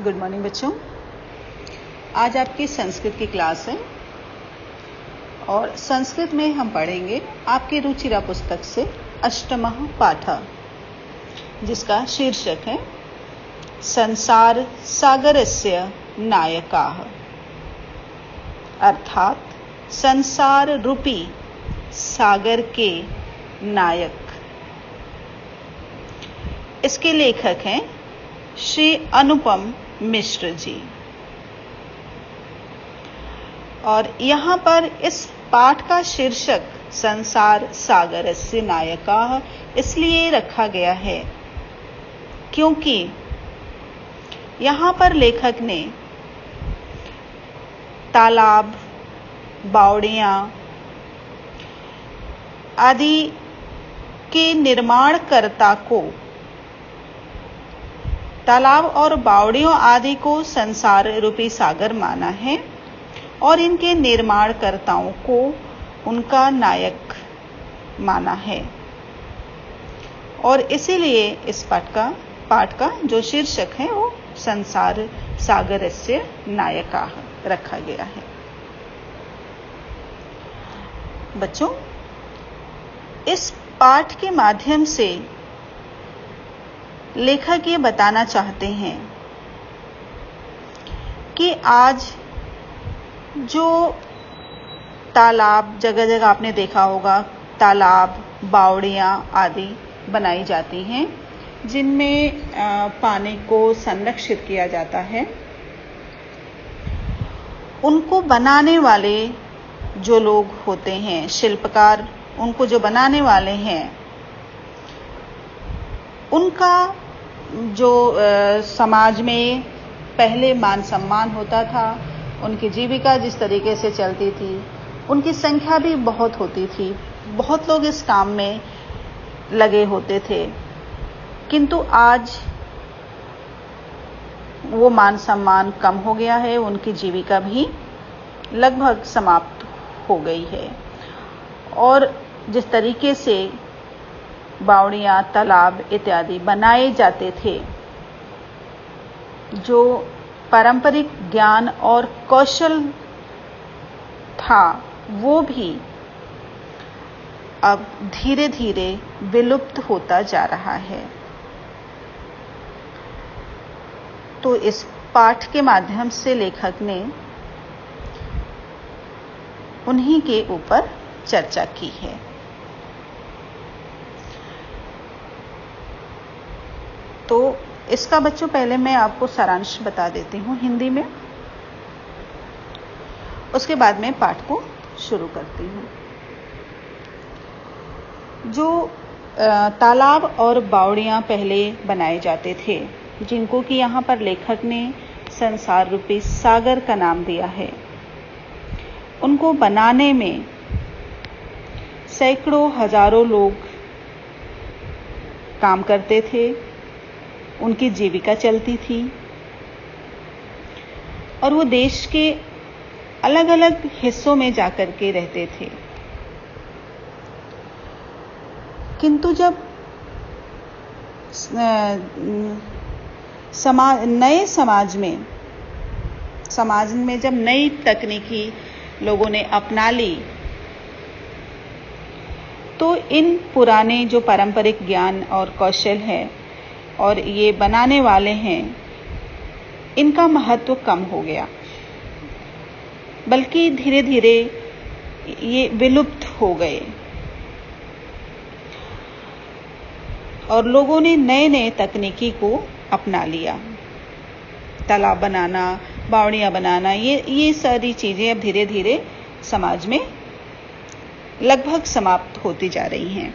Good morning बच्चों। आज आपकी संस्कृत की क्लास है और संस्कृत में हम पढ़ेंगे आपके रुचिरा पुस्तक से अष्टमः पाठ, जिसका शीर्षक है संसार सागरस्य नायकाः, अर्थात संसार रूपी सागर के नायक। इसके लेखक हैं श्री अनुपम मिश्र जी। और यहाँ पर इस पाठ का शीर्षक संसार सागरस्य नायकाः इसलिए रखा गया है क्योंकि यहाँ पर लेखक ने तालाब, बावड़ियाँ आदि के निर्माणकर्ता को, तालाब और बावड़ियों आदि को संसार रूपी सागर माना है और इनके निर्माणकर्ताओं को उनका नायक माना है। और इसीलिए इस पाठ का जो शीर्षक है वो संसार सागरस्य नायकाः रखा गया है। बच्चों, इस पाठ के माध्यम से लेखक ये बताना चाहते हैं कि आज जो तालाब, जगह जगह आपने देखा होगा तालाब, बावड़ियाँ आदि बनाई जाती हैं जिनमें पानी को संरक्षित किया जाता है। उनको बनाने वाले जो लोग होते हैं, शिल्पकार, उनको जो बनाने वाले हैं, उनका जो समाज में पहले मान सम्मान होता था, उनकी जीविका जिस तरीके से चलती थी, उनकी संख्या भी बहुत होती थी, बहुत लोग इस काम में लगे होते थे। किंतु आज वो मान सम्मान कम हो गया है, उनकी जीविका भी लगभग समाप्त हो गई है। और जिस तरीके से बावड़ियाँ, तालाब इत्यादि बनाए जाते थे, जो पारंपरिक ज्ञान और कौशल था वो भी अब धीरे धीरे विलुप्त होता जा रहा है। तो इस पाठ के माध्यम से लेखक ने उन्हीं के ऊपर चर्चा की है। तो इसका बच्चों पहले मैं आपको सारांश बता देती हूँ हिंदी में, उसके बाद में पाठ को शुरू करती हूँ। जो तालाब और बावड़ियाँ पहले बनाए जाते थे, जिनको कि यहाँ पर लेखक ने संसार रूपी सागर का नाम दिया है, उनको बनाने में सैकड़ों हजारों लोग काम करते थे, उनकी जीविका चलती थी और वो देश के अलग अलग हिस्सों में जाकर के रहते थे। किंतु जब नए समाज में जब नई तकनीकी लोगों ने अपना ली, तो इन पुराने जो पारंपरिक ज्ञान और कौशल है और ये बनाने वाले हैं, इनका महत्व कम हो गया, बल्कि धीरे धीरे ये विलुप्त हो गए और लोगों ने नए नए तकनीकी को अपना लिया। तालाब बनाना, बावड़ियाँ बनाना, ये सारी चीजें अब धीरे धीरे समाज में लगभग समाप्त होती जा रही हैं।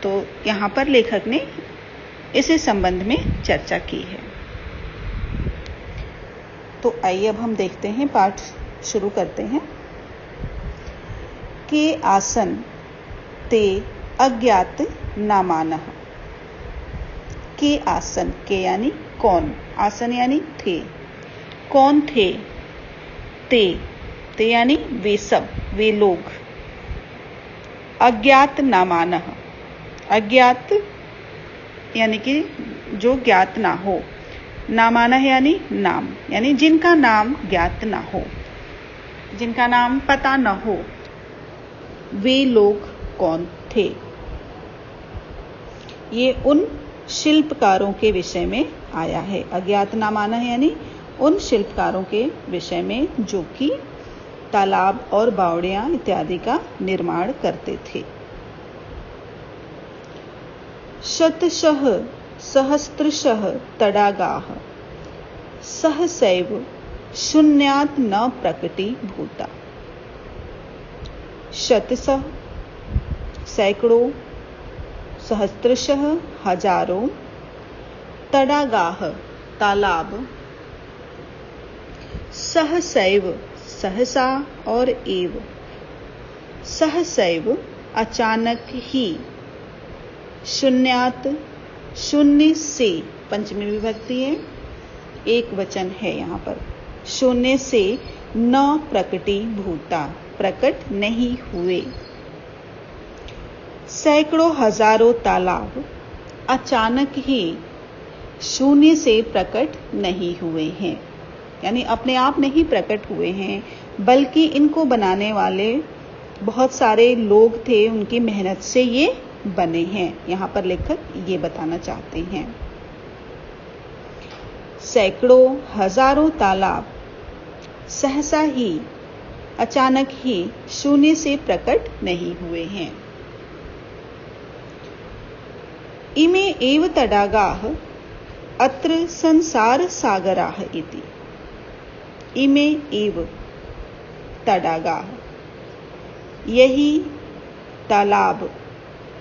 तो यहाँ पर लेखक ने इसी संबंध में चर्चा की है। तो आइए अब हम देखते हैं, पाठ शुरू करते हैं। के आसन ते अज्ञात नामानः। के आसन, के यानी कौन, आसन यानी थे, कौन थे, ते यानी वे सब, वे लोग। अज्ञात नामानः, अज्ञात यानी कि जो ज्ञात ना हो, नामाना है यानी जिनका नाम ज्ञात ना हो, जिनका नाम पता न हो, वे लोग कौन थे। ये उन शिल्पकारों के विषय में आया है। अज्ञात नामाना है यानी उन शिल्पकारों के विषय में जो कि तालाब और बावड़ियां इत्यादि का निर्माण करते थे। शतशः सहस्त्रशः तडागाः सहसैव शून्यात् न प्रकटीभूता। शतशः सैकड़ों, सहस्त्रशः हजारों, तडागाः तालाब, सहसैव सहसा और एव, सहसैव अचानक ही, शून्यात शून्य से, पंचमी विभक्ति है, एक वचन है यहाँ पर, शून्य से, न प्रकटीभूता प्रकट नहीं हुए। सैकड़ों हजारों तालाब अचानक ही शून्य से प्रकट नहीं हुए हैं, यानी अपने आप नहीं प्रकट हुए हैं, बल्कि इनको बनाने वाले बहुत सारे लोग थे, उनकी मेहनत से ये बने हैं। यहाँ पर लेखक ये बताना चाहते हैं। सैकड़ों हजारों तालाब सहसा ही, अचानक ही शून्य से प्रकट नहीं हुए हैं। इमे एव तडागाः अत्र संसार सागराः इति। इमे एव तडागाः, यही तालाब,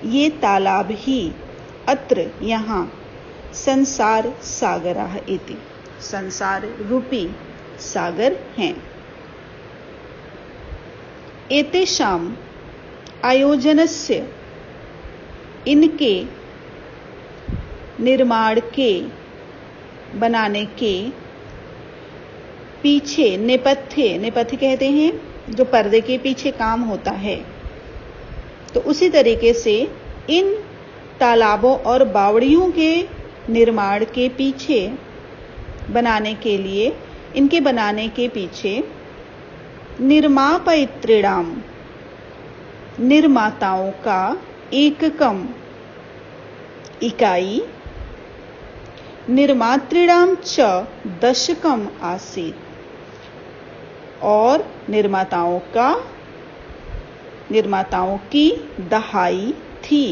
ये तालाब ही, अत्र यहाँ, संसार सागराः इति, संसार रूपी सागर हैं। एतेषाम् आयोजनस्य, इनके निर्माण के, बनाने के पीछे, नेपथ्य कहते हैं जो पर्दे के पीछे काम होता है, तो उसी तरीके से इन तालाबों और बावड़ियों के निर्माण के पीछे, बनाने के लिए, इनके बनाने के पीछे निर्मापयित्रीणाम, निर्माताओं का एककम, इकाई, निर्मातृणाम च दशकम आसीत्, और निर्माताओं की दहाई थी।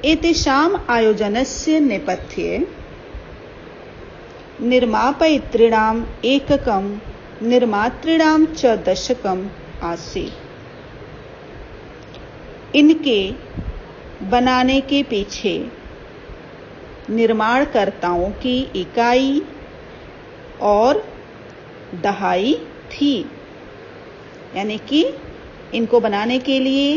एतेषाम् आयोजनस्य नेपथ्ये निर्मापयित्रीणाम् एककं, निर्मातृणाम च दशकम आसीत्। इनके बनाने के पीछे निर्माणकर्ताओं की इकाई और दहाई थी, यानी कि इनको बनाने के लिए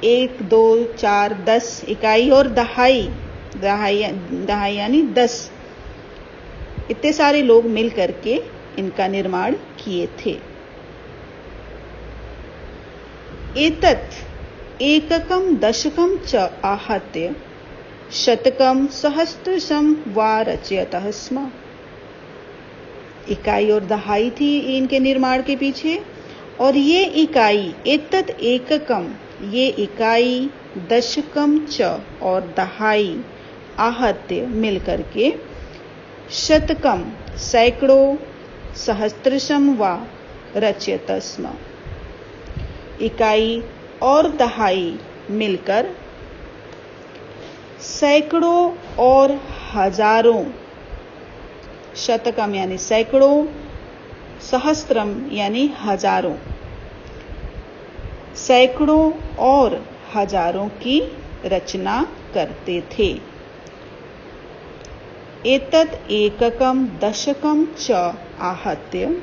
एक 2 4 10 इकाई और दहाई यानी 10, इतने सारे लोग मिल करके इनका निर्माण किए थे। एतत् एककं दशकं च आहत्य शतकं सहस्त्रशं वा रचयतः स्म। इकाई और दहाई थी इनके निर्माण के पीछे, और ये इकाई, एतत् एककम, ये इकाई, दशकम च और दहाई, आहत्य मिलकर के, शतकम सैकड़ों, सहस्त्रशम वा रचयत स्म, इकाई और दहाई मिलकर सैकड़ों और हजारों, शतकम यानी सैकड़ों, सहस्त्रम यानी हजारों, सैकड़ों और हजारों की रचना करते थे। एतत् एककम दशकम च आहत्य,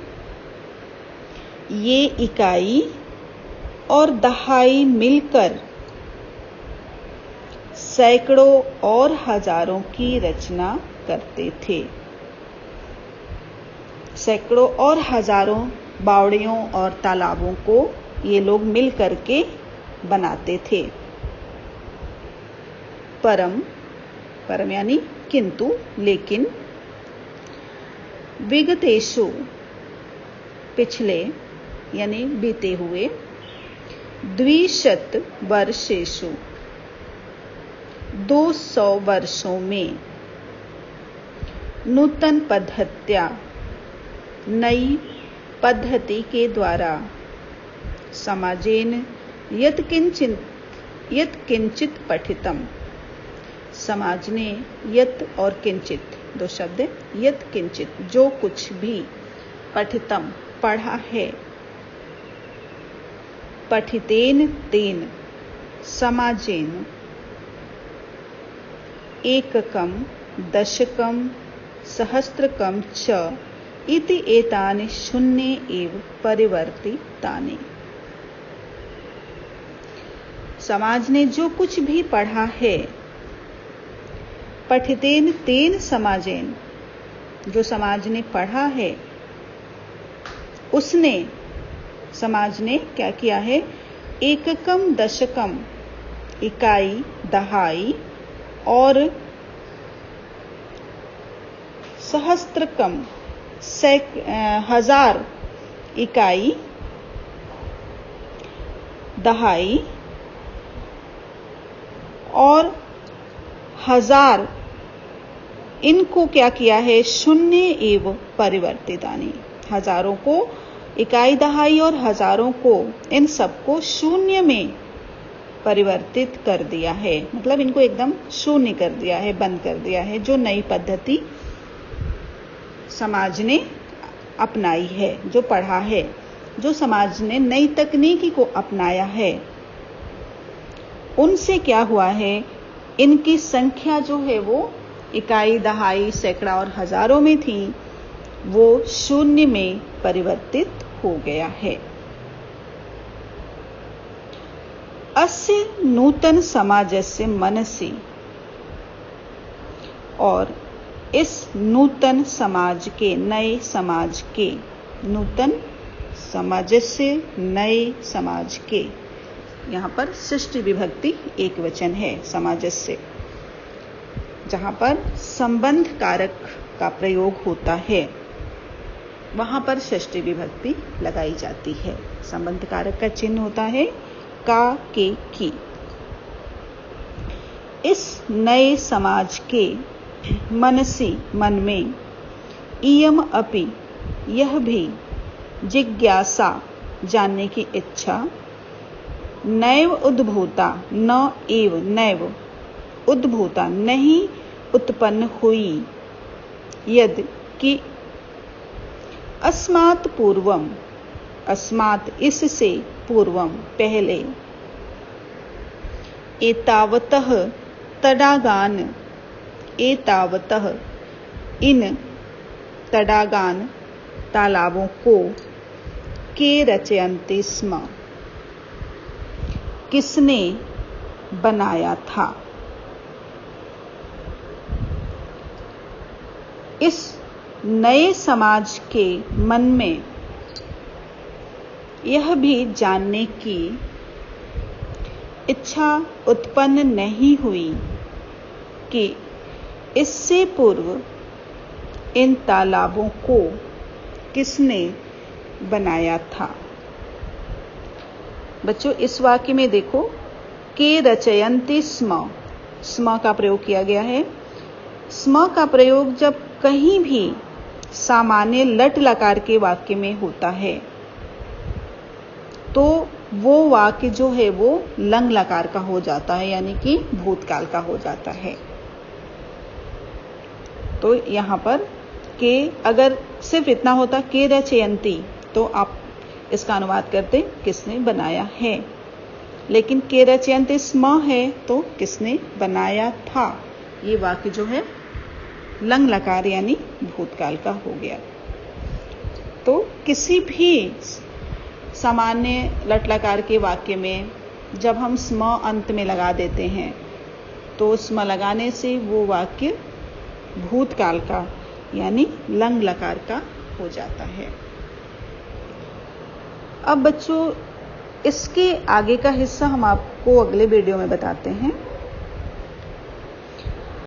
ये इकाई और दहाई मिलकर सैकड़ों और हजारों की रचना करते थे। सैकड़ों और हजारों बावड़ियों और तालाबों को ये लोग मिल करके बनाते थे। परम यानी किंतु लेकिन विगतेषु पिछले यानी बीते हुए 200 वर्षेषु 200 वर्षों में नूतन पद्धत्या नई पद्धति के द्वारा समाजेन यत्किंचित पठितम, समाज ने यत और किंचित दो शब्द है, यत्किंचित जो कुछ भी, पठितम पढ़ा है, पठितेन तेन समाजेन एककम दशकम सहस्त्रकम च इति एतानि शून्ये एव परिवर्तितानि। समाज ने जो कुछ भी पढ़ा है, पठितेन तेन समाजेन, जो समाज ने पढ़ा है उसने, समाज ने क्या किया है, एककम दशकम इकाई दहाई और सहस्त्रकम हजार इकाई दहाई और हजार, इनको क्या किया है, शून्य एव परिवर्तितानि, हजारों को इकाई दहाई और हजारों को, इन सबको शून्य में परिवर्तित कर दिया है, मतलब इनको एकदम शून्य कर दिया है, बंद कर दिया है। जो नई पद्धति समाज ने अपनाई है, जो पढ़ा है, जो समाज ने नई तकनीकी को अपनाया है, उनसे क्या हुआ है, इनकी संख्या जो है वो इकाई दहाई सैकड़ा और हजारों में थी, वो शून्य में परिवर्तित हो गया है। अस्य नूतन समाजस्य मनसि, और इस नूतन समाज के, नए समाज के, नूतन समाजस्य नए समाज के, यहाँ पर षष्ठी विभक्ति एक वचन है समाजस्य, जहाँ पर संबंध कारक का प्रयोग होता है वहाँ पर षष्ठी विभक्ति लगाई जाती है। संबंध कारक का चिन्ह होता है का, के, की। इस नए समाज के मनसी, मन में, इयम अपि, यह भी, जिज्ञासा, जानने की इच्छा, नैव उद्भूता, न एव नैव उद्भूता, नहीं उत्पन्न हुई, यदि कि अस्मात् पूर्वम, अस्मात् इससे, पूर्वम पहले, एतावतः तडागान, एतावतः इन तडागान तालाबों को, के रचयन्ति स्म, किसने बनाया था। इस नए समाज के मन में यह भी जानने की इच्छा उत्पन्न नहीं हुई कि इससे पूर्व इन तालाबों को किसने बनाया था। बच्चों, इस वाक्य में देखो, के रचयन्ति स्म, स्म का प्रयोग किया गया है। स्म का प्रयोग जब कहीं भी सामान्य लट लकार के वाक्य में होता है तो वो वाक्य जो है वो लंग लकार का हो जाता है, यानी कि भूतकाल का हो जाता है। तो यहाँ पर के, अगर सिर्फ इतना होता के रचयन्ति, तो आप इसका अनुवाद करते किसने बनाया है, लेकिन के रचयन्ति स्म है तो किसने बनाया था। ये वाक्य जो है लंग लकार यानी भूतकाल का हो गया। तो किसी भी सामान्य लट लकार के वाक्य में जब हम स्म अंत में लगा देते हैं तो स्म लगाने से वो वाक्य भूतकाल का यानी लंग लकार का हो जाता है। अब बच्चों, इसके आगे का हिस्सा हम आपको अगले वीडियो में बताते हैं।